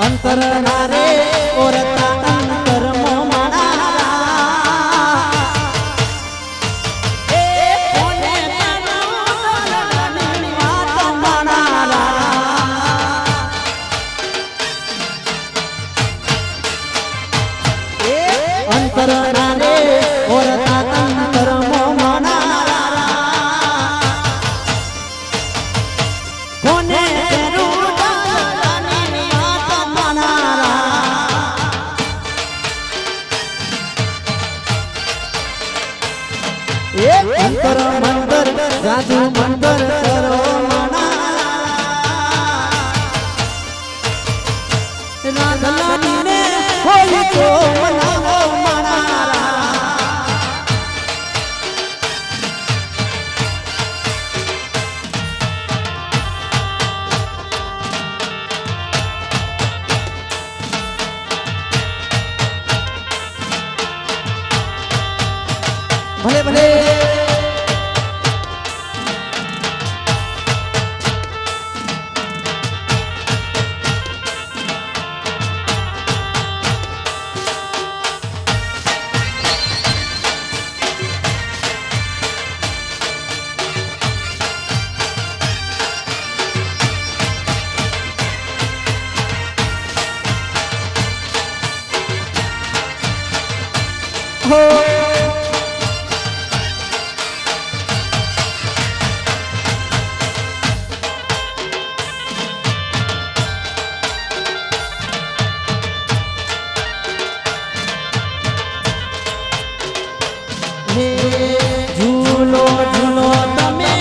अंतर नारे ओरता अंतर मोमाना ए कोने जानो दरदानी वात मानारा ए अंतर नारे ओरता अंतर मोमाना कोने अंतर मंतर जादू मंतर करो मना राधानी ने होली को मनाओ मनारा भले भले हो झूलो झूलो तमे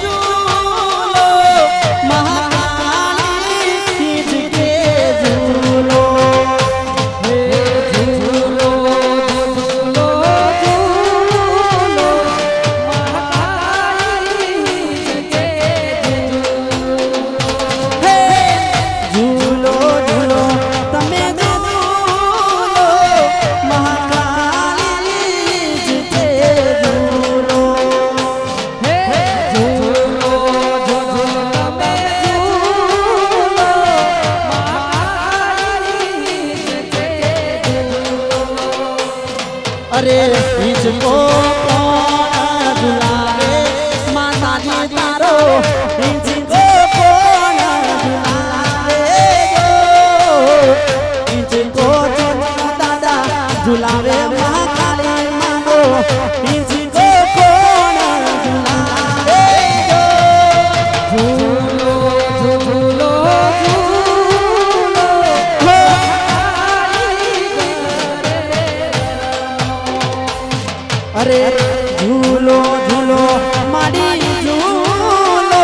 झूलो महाकाली खींच के झूलो झूलो झूलो झूलो महाकाली खींच के झूलो झूलो तमे झूलो महाकाली खींच के अरे इसको कौन झुलावे माता जी तारो इसको कौन झुलावे इसको दादा झुलावे महाकाली मानो इसको कौन झुलावे झूलो झूलो अरे झूलो झूलो मारी झूलो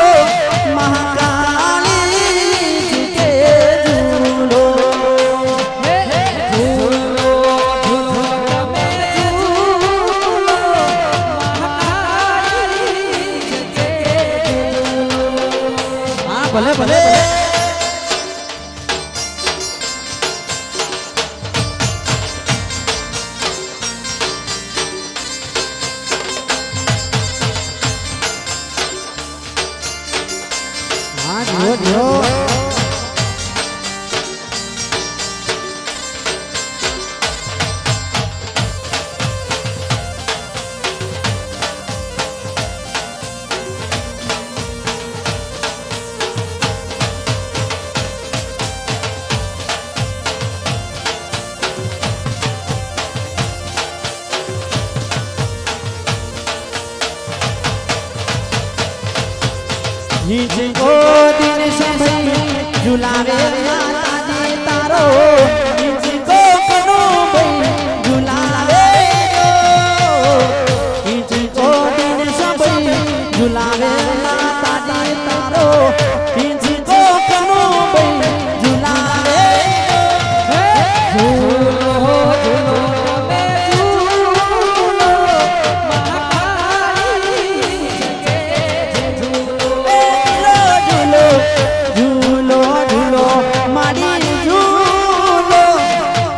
महाकाली के झूलो झूलो झूलो महाकाली के झूलो हाँ भले भले हाँ जो जिनको दिन समय झुलावे माता जी तारो जिनको कनो भाई झुलावे जिनको दिन समय झुलावे माता जी तारो जिनको कनो भाई झुलावे झूलो झूलो झूलो झूलो मारी झूलो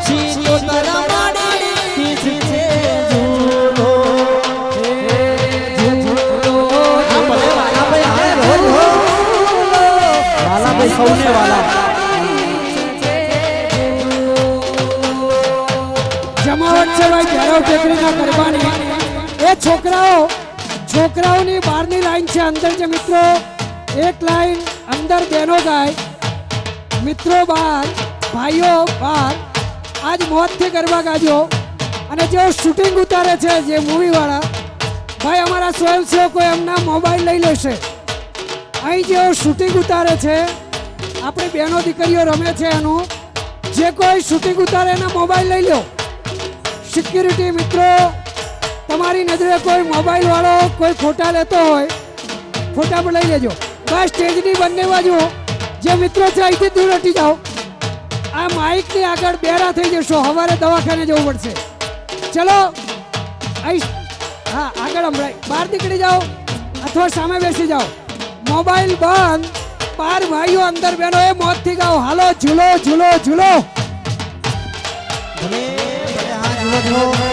शीतो तरा मारी खींचे झूलो झूलो हाँ भले वाला भाई हाँ रोज हो वाला भाई कौने वाला છે ભાઈ ભૈરવ ટેકરીના ગરબાની એ છોકરાઓની બહારની લાઈન છે અંદર છે મિત્રો એક લાઈન અંદર બહેનો ગાય મિત્રો બહાર ભાઈઓ બહાર આજ મોજથી ગરબા ગાજો અને જેઓ શૂટિંગ ઉતારે છે જે મૂવી વાળા ભાઈ અમારા સ્વયંસેવકો એમના મોબાઈલ લઈ લેશે અહીં જેઓ શૂટિંગ ઉતારે છે આપણી બહેનો દીકરીઓ રમે છે એનું જે કોઈ શૂટિંગ ઉતારે એના મોબાઈલ લઈ લો સિક્યુરિટી મિત્રો તમારી નજરે કોઈ મોબાઈલ વાળો કોઈ ફોટા લેતો હોય ફોટા પણ લઈ લેજો બસ સ્ટેજની બંને બાજુ જે મિત્રો છે અહીંથી દૂર હટી જાઓ આ માઇકની આગળ બેરા થઈ જશો સવારે દવાખાને જવું પડશે ચલો અહીં હા આગળ હમણાં બહાર નીકળી જાઓ અથવા સામે બેસી જાઓ મોબાઈલ બંધ બાર ભાઈઓ અંદર બહેનો એ મોજથી ગાઓ હાલો ઝૂલો ઝૂલો ઝૂલો ભલે ભલે હા ઝૂલો ઝૂલો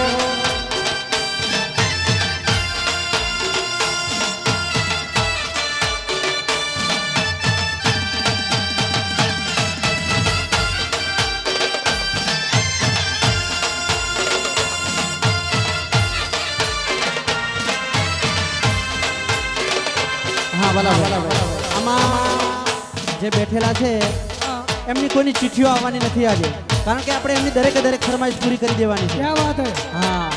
હા બરાબર આમાં જે બેઠેલા છે એમની કોઈની ચિઠ્ઠીઓ આવવાની નથી આજે કારણ કે આપણે એમની દરેકે દરેક ફરમાઈશ પૂરી કરી દેવાની છે ક્યાં વાત હે હા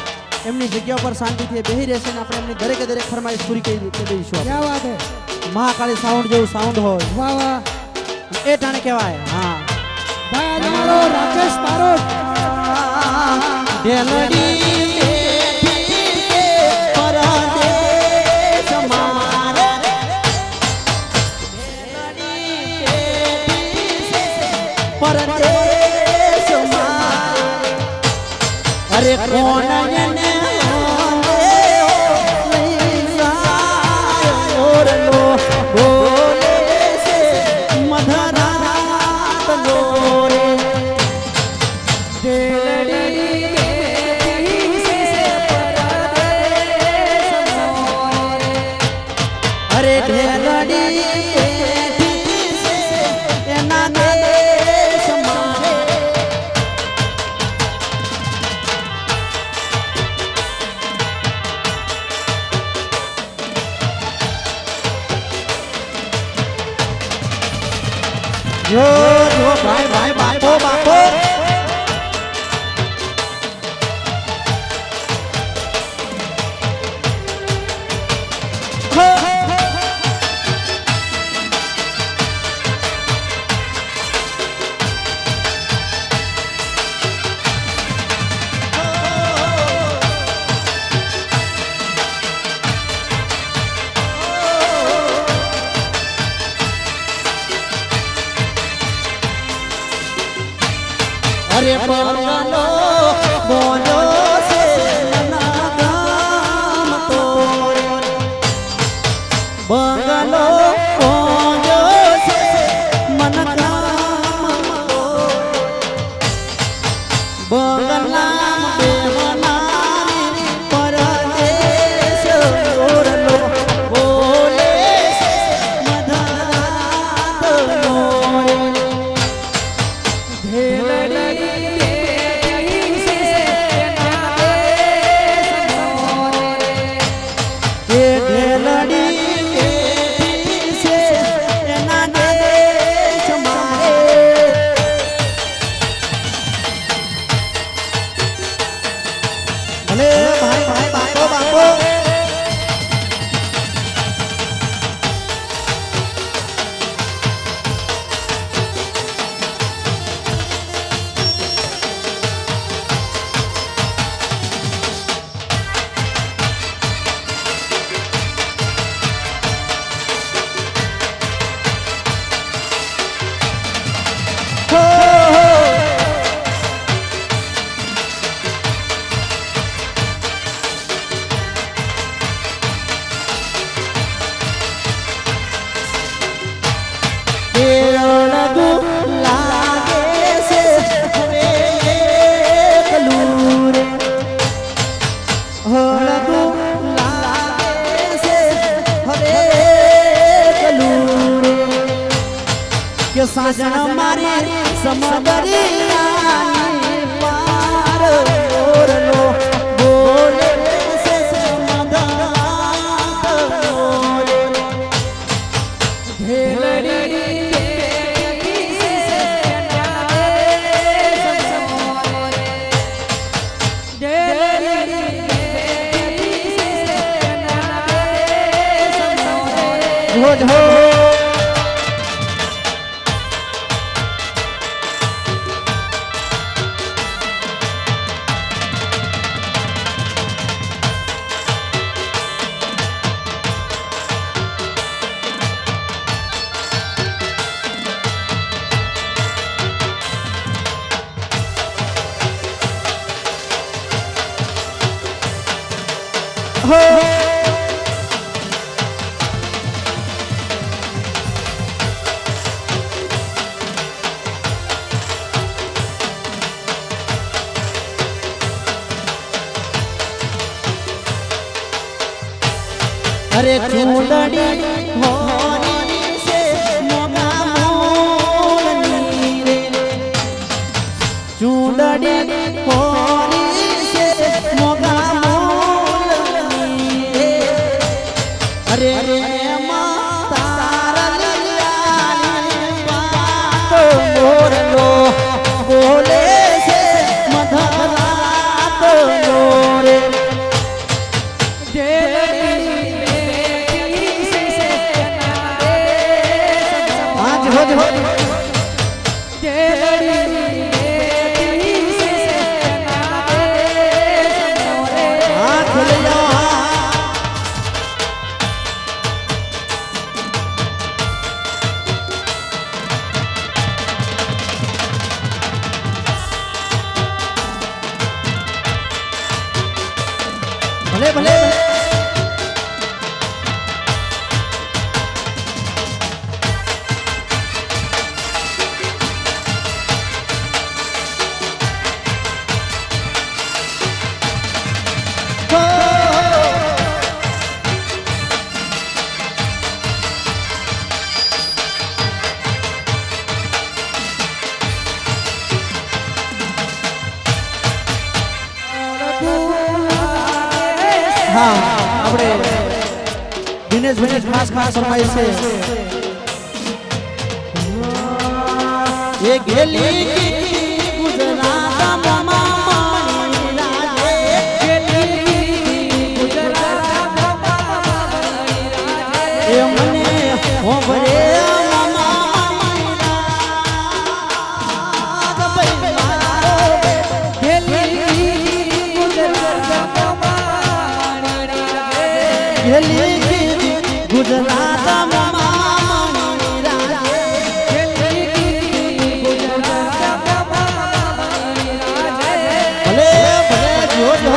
એમની જગ્યા પર શાંતિથી બેસી રહેશે ને આપણે એમની દરેકે દરેક ફરમાઈશ પૂરી કરી દઈશું ક્યાં વાત હે મહાકાળી સાઉન્ડ જેવું સાઉન્ડ હોય વાહ વાહ એ ટાણે કહેવાય હા ભાઈ આજે મારો રાકેશ બારોટ ઢેલડી अरे कौन और लो बोले से मधरात लोरे अरे ढेलड़ी यो भाई भाई बापो बापो अरे बंगलो बोलो से मना गाम तोरे बंगलो बोलो से मना गाम तोरे बंगला बेवनारी परदेश ओरलो बोले से मधरात लोरे भाई भाई बापो बापो के साजन मारे समदरिया पार મોરલો બોલે છે મધરાત મોરે हो हो अरे चूंदड़ी होनी से मोगा मोलनी रे चूंदड़ी होनी से मोगा मोलनी रे अरे तारा लियानी बात मोरलो बोले से मधरात मोरे भले भले हाँ अपने दिनेश भाई खास खास फरमाइश है ये गेली की गुजरात मामा मानी राजे गेली की गुजरात मामा मानी राजे ये मने हो भरे मामा मानी राज भाई मारो गेली की गुजरात मामा गेली की गुजरात मामा मानी राजे गेली की गुजरात मामा मानी राजे भले भले जो जो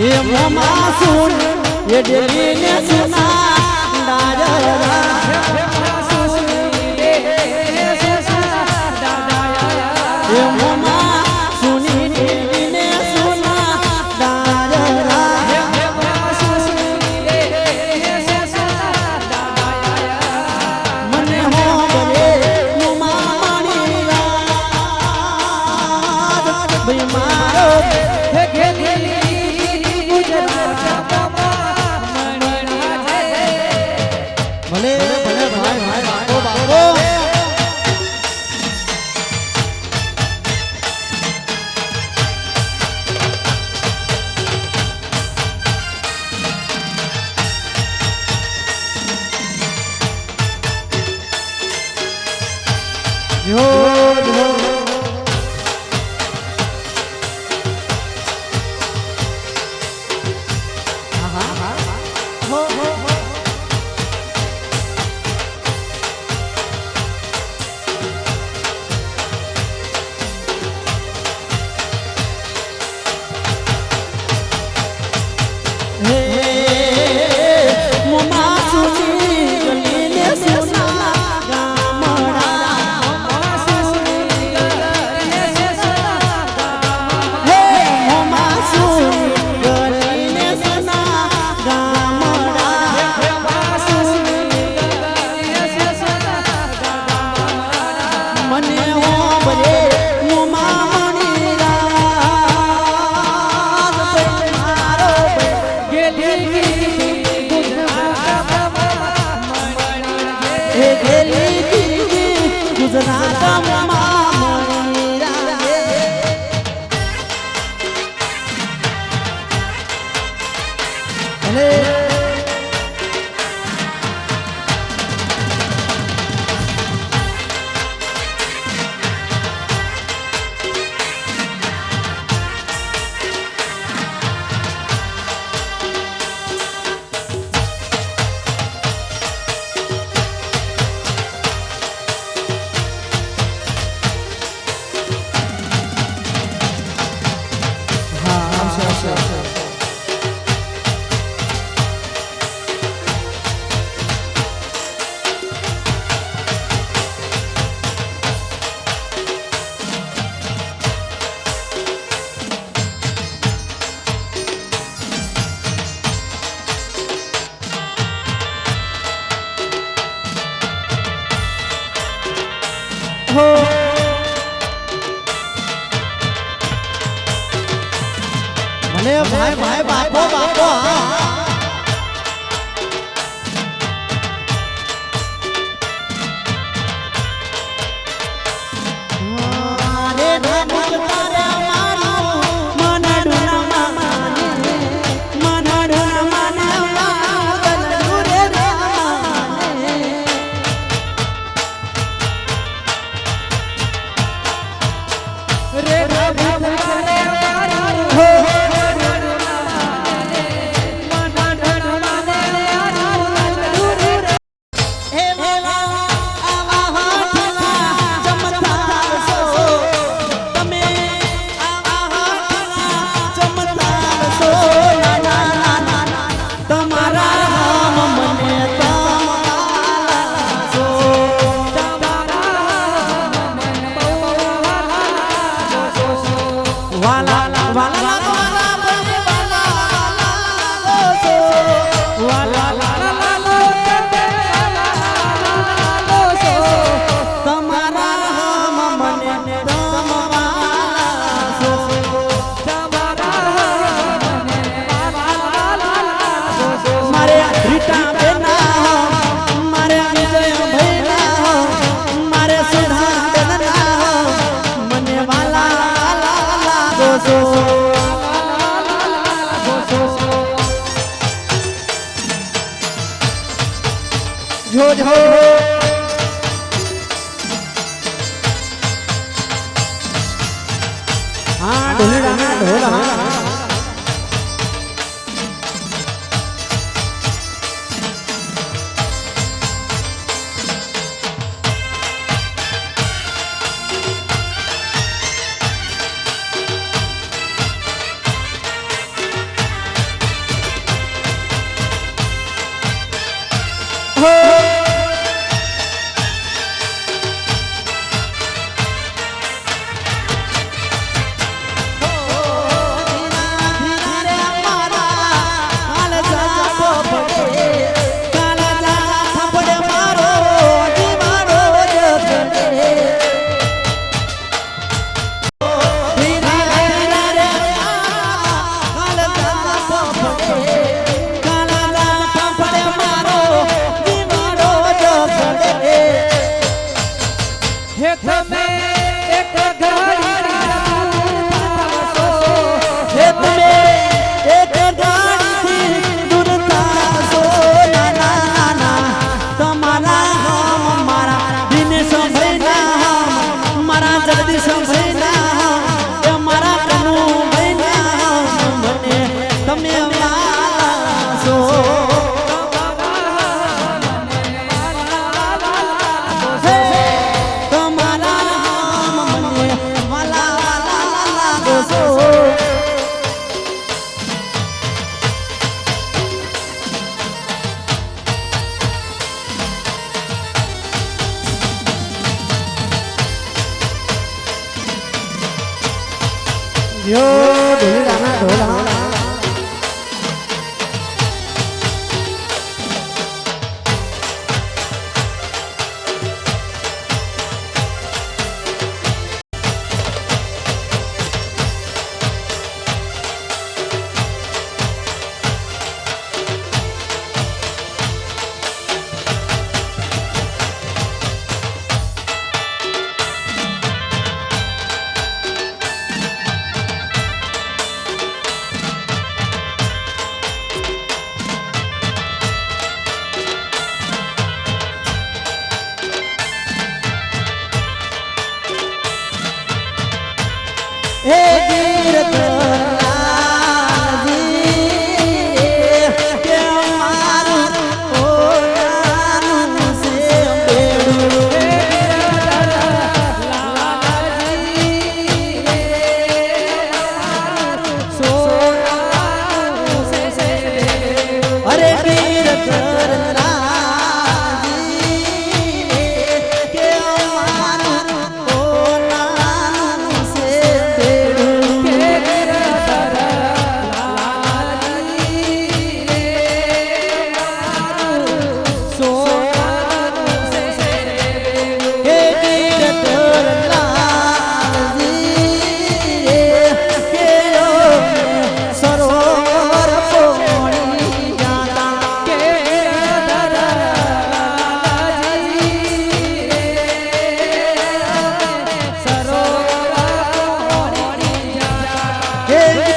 ये मामा सुन ये दिल्ली ने सुना दादा ये मामा सुनी दिल्ली ने सुना दादा मने हो बरे मामा मानी राज भाई मारो हे गेली गुजरात मामा मानी राज ભલે હા આવશે આવશે આવશે ભલે ભાઈ ભાઈ બાપો બાપો જો જો હા ઢોલડા ઢોલા હો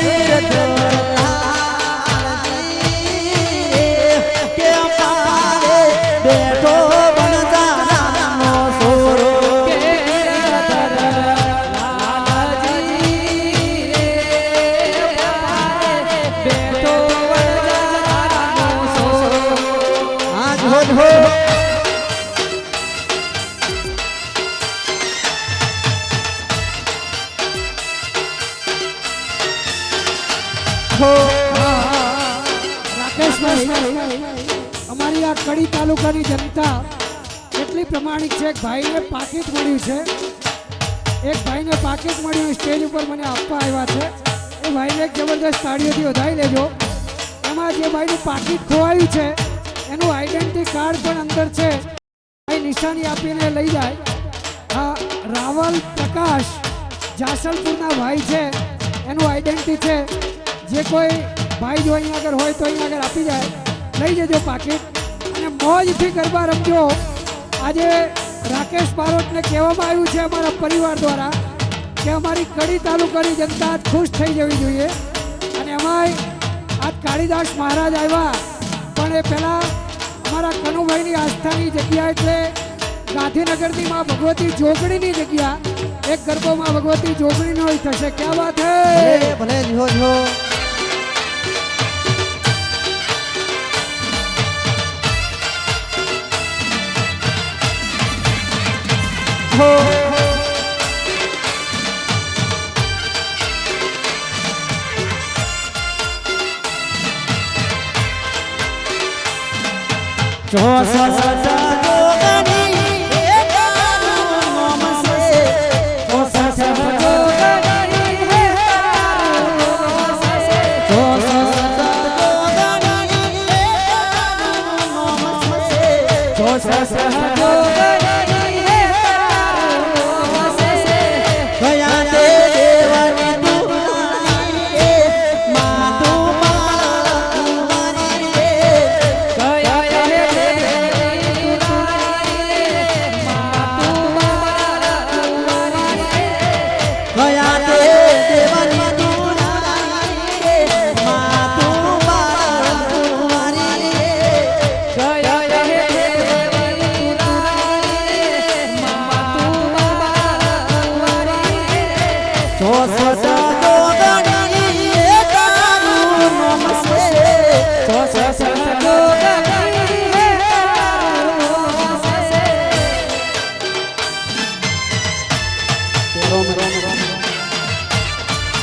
દશરથ કે પારે બેઠો વનજારાનો સોરો આજ હો હો રાકેશભાઈ, અમારી આ કડી તાલુકાની જનતા એટલી પ્રમાણિક છે. એક ભાઈને પાકીટ મળ્યું છે, એક ભાઈને પાકીટ મળ્યું સ્ટેજ ઉપર મને આપવા આવ્યા છે. એ ભાઈને એક જબરદસ્ત તાળીઓથી વધાવી લેજો. એમાં જે ભાઈનું પાકીટ ખોવાયું છે એનું આઈડેન્ટિટી કાર્ડ પણ અંદર છે. એ નિશાની આપીને લઈ જાય. આ રાવલ પ્રકાશ જાસલપુરના ભાઈ છે, એનું આઈડેન્ટિટી છે. જે કોઈ ભાઈ જો અહીંયા આગળ હોય તો અહીંયા આગળ આપી જાય, લઈ જજો પાકીટ અને મોજથી ગરબા રમજો. આજે રાકેશ બારોટને કહેવામાં આવ્યું છે અમારા પરિવાર દ્વારા કે અમારી કડી તાલુકાની જનતા આજ ખુશ થઈ જવી જોઈએ. અને એમાંય આજ કાળીદાસ મહારાજ આવ્યા, પણ એ પહેલાં અમારા કનુભાઈની આસ્થાની જગ્યા એટલે ગાંધીનગરની માં ભગવતી જોગણીની જગ્યા. એક ગરબોમાં ભગવતી જોગણીનો થશે. ક્યાં વાત હે? ભલે જો જો હો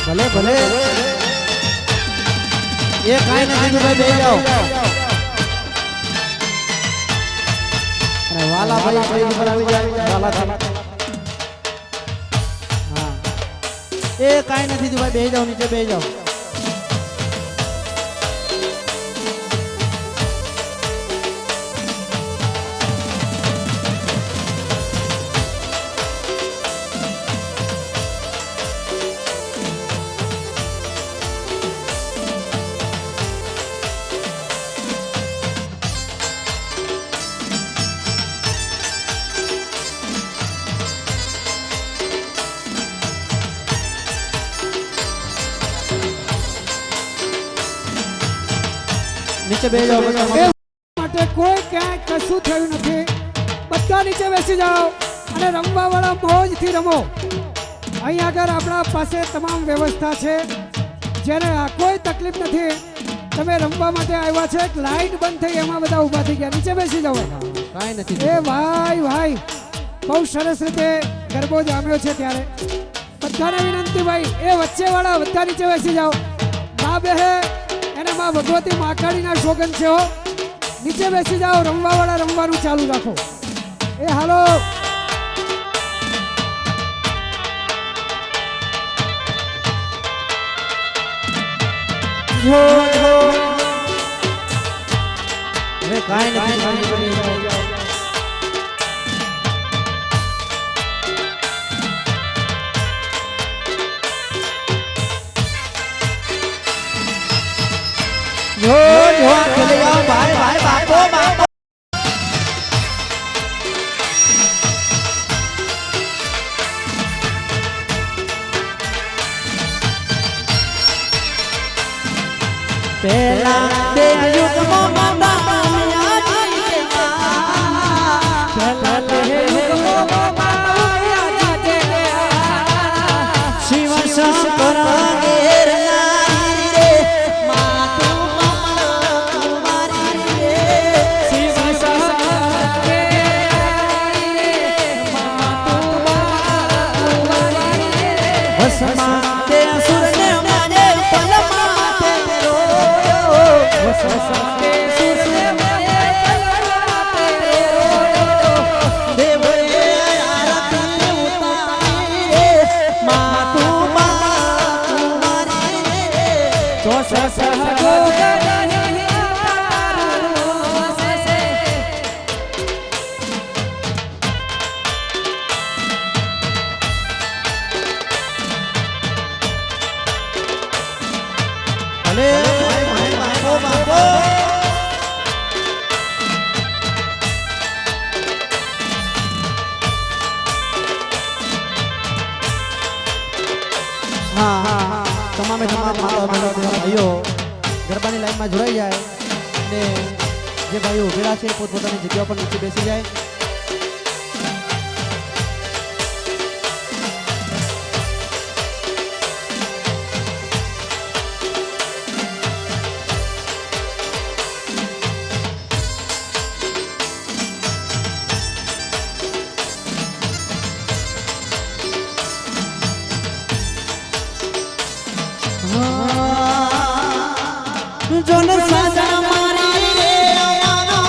ભલે ભલે એ કાઈ નથી તો ભાઈ બેસી જાઓ. અરે વાલા ભાઈ સ્ટેજ ઉપર આવી જાય. વાલા હા એ કાઈ નથી તો ભાઈ બેસી જાઓ, નીચે બેસી જાઓ. નીચે બેસી જાઓ બધા. એ માટે કોઈ ક્યાંય કશું થયું નથી. બધા નીચે બેસી જાઓ અને રમવા વાળા મોજથી રમો. અહીં આગળ આપણા પાસે તમામ વ્યવસ્થા છે. જેને આ કોઈ તકલીફ નથી, તમે રમવા માટે આવ્યા છે. એક લાઈટ બંધ થઈ એમાં બધા ઊભા થઈ ગયા. નીચે બેસી જાઓ. કાઈ નથી. એ ભાઈ ભાઈ બહુ સરસ રીતે ગરબો જામ્યો છે. ત્યારે બધાને વિનંતી ભાઈ, એ વચ્ચે વાળા બધા નીચે બેસી જાઓ. મા બેહે એને માં ભગવતી માકાળીના શોગન છે હો. નીચે બેસી જાઓ. રમવા વાળા રમવાનું ચાલુ રાખો. એ હાલો જો જો હવે કાઈ નથી. જો જો ચલે જાઓ ભાઈ ભાઈ બાપો બાપો. પેલા તે યુગમાં માતા માયાજી કે માં પહેલા તે યુગમાં માયાજી કે શિવ શંકર ઘેર નારી રે માતું કુમારી રે શિવ શંકર કે માતું કુમારી વસમાં તે અસુરને મારે પલમાં તે રોયો વસકે સુરને મારે પલમાં તે રોયો દેવે આરતી ઉતારી રે માતું કુમારી રે ચોસ સહગો ગગની તારું સે ભલે બાપો બાપો હા તમામે તમામ માતા ભાઈઓ ગરબાની લાઈનમાં જોડાઈ જાય અને જે ભાઈઓ ઉભેલા છે પોતપોતાની જગ્યા પર નીચે બેસી જાય જોન સાજા મારી રે અમારો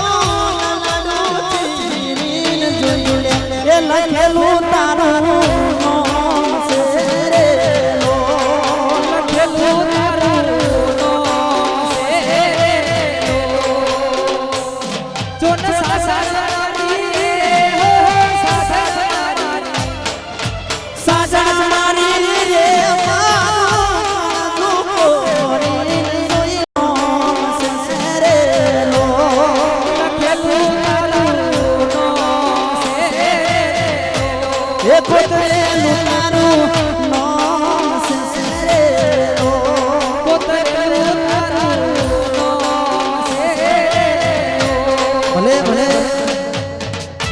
લડો ચીરીન જોયું લે એ લખેલું તારું નામ છે રે લો લખેલું તારું નામ છે જોન સાસરી રે હો સાસરી સાજા મારી રે અમારો કોરી જોયું છે રે લો લખેલું તારું નામ છે એ પોતરેલું તારું નામ છે રે લો પોતરેલું તારું નામ છે ભલે ભલે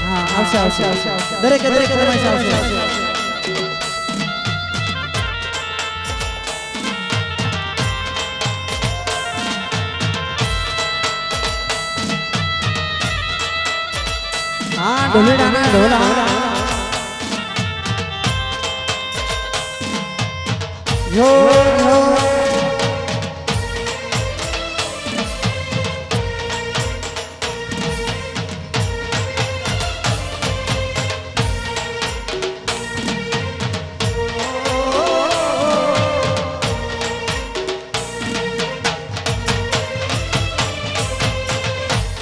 હા આવશે દરેકે દરેક ફરમાઈશ આવશે હા ઢોલડાના ઢોલા જો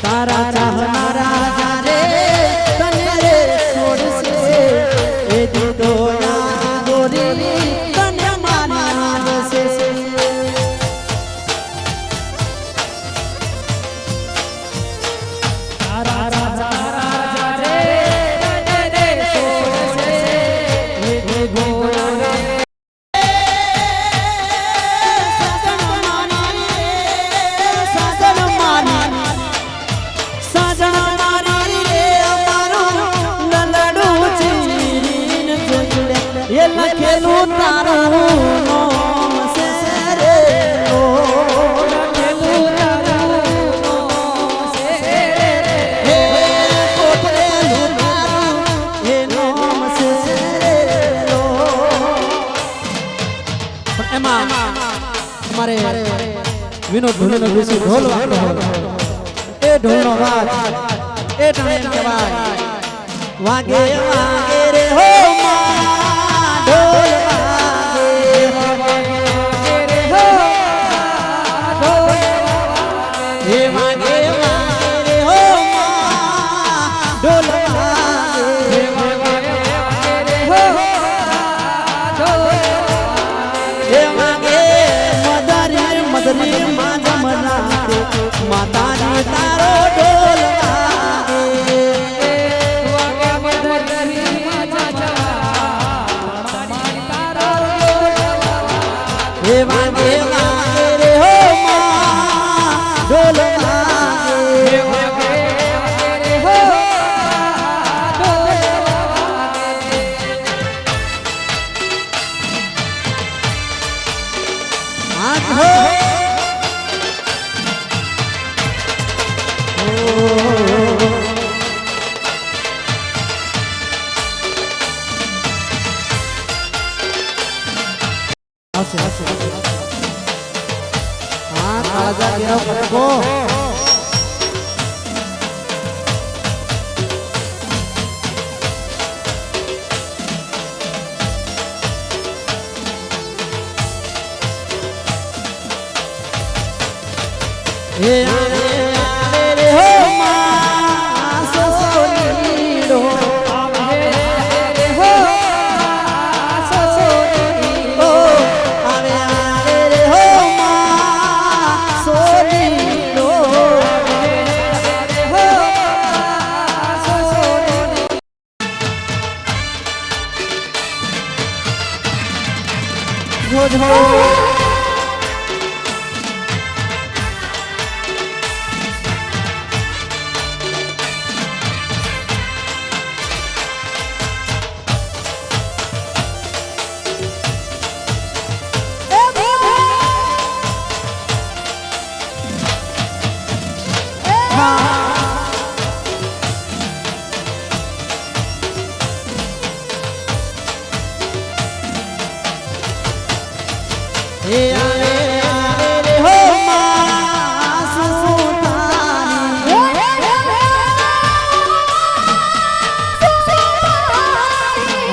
તારા ચાહનારા જારે તને રે છોડશે એ દીધો ના ગોરી તને મારી આવશે તારા રાજા રે તને રે છોડશે એ ગોરે સાજણ મારી રે અમારું લલડું ચીરીન જોયું લે એ લખેલું તારું નામ છે રે લો લખેલું તારું નામ છે હે પોતરેલું તારું એ નામ છે રે લો પણ એમાં અમારે વિનોદ ઢોલનો ઋષિ ઢોલ વાગતો એ ઢોલનો વાગ એ ટાણે એમ કહેવાય વાગે વાગે રે હો માં ઢોલ વાગે રે હો ઢોલ હે વાગે વાગે રે હો માં ઢોલ વાગે રે હો ઢોલ હે વાગે મદરી મદરી માં જમના માતાજી તારો ઢોલ વાગે વાગે મદરી માજા કાળજા ઘેરો કટકો હે આવે રે હો માં સોસોનીડો આવે રે હો સોસોનીડો આવે રે હો માં સોનીડો આવે રે હો સોસોનીડો જો જો હે આવે રે હો માં સુતાની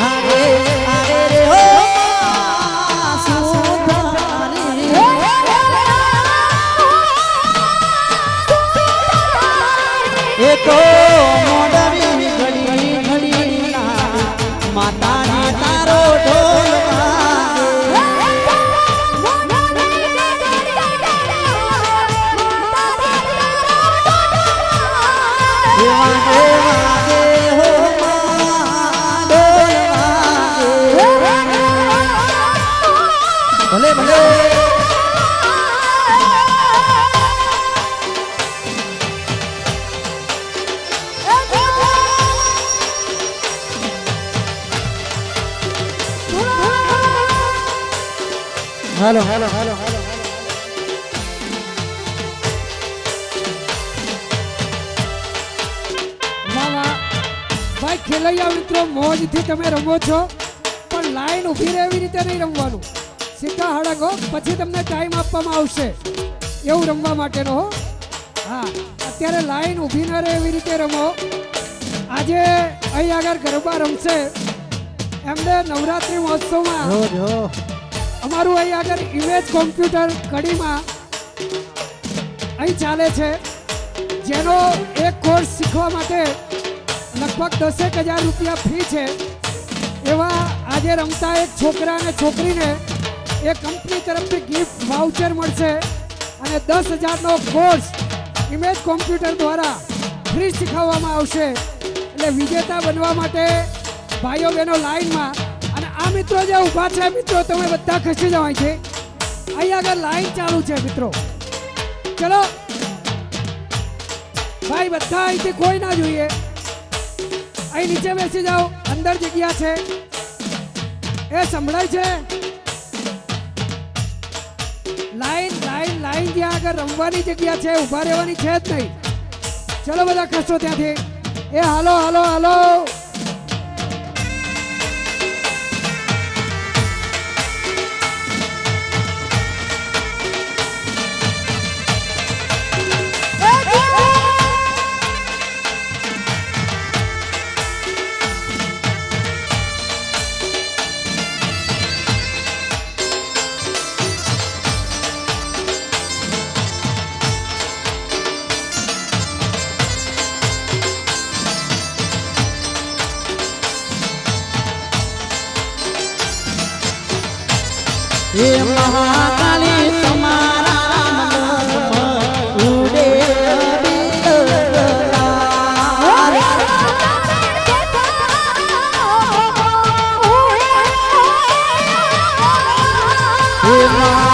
આવે રે હો માં સુતાની એ તો મોડવી ઘડી ઘડી માતાની તારો ઢોલ ભલે ભલે હાલો હાલો હાલો હાલો ભાઈ ખેલૈયા મિત્રો મોજથી તમે રમો છો પણ લાઈન ઊભી રહે એવી રીતે નહીં રમવાનું સીધા હળગો પછી તમને ટાઈમ આપવામાં આવશે એવું રમવા માટેનો હો હા અત્યારે લાઈન ઊભી ન રહે એવી રીતે રમો આજે અહીં આગળ ગરબા રમશે એમને નવરાત્રિ મહોત્સવમાં અમારું અહીં આગળ ઇમેજ કોમ્પ્યુટર કડીમાં અહીં ચાલે છે જેનો એક કોર્સ શીખવા માટે લગભગ 10,000 રૂપિયા ફી છે એવા આજે રમતા એક છોકરા અને છોકરીને એ કંપની તરફથી ગિફ્ટ વાઉચર મળશે અને 10,000નો કોર્સ ઇમેજ કોમ્પ્યુટર દ્વારા ફ્રી શીખવવામાં આવશે એટલે વિજેતા બનવા માટે ભાઈઓ બહેનો લાઈનમાં અને આ મિત્રો જે ઊભા છે મિત્રો તમે બધા ખસી જવાય છે અહીં આગળ લાઈન ચાલુ છે મિત્રો ચલો ભાઈ બધા અહીંથી કોઈ ના જોઈએ અહીં નીચે બેસી જાઓ અંદર જગ્યા છે એ સંભળાય છે લાઈન લાઈન લાઈન જ્યાં આગળ રમવાની જગ્યા છે ઊભા રહેવાની છે જ નહીં ચલો બધા ખસો ત્યાંથી એ હાલો હાલો હાલો હે મહાકાલી તમારા મનમાં ઉડે હે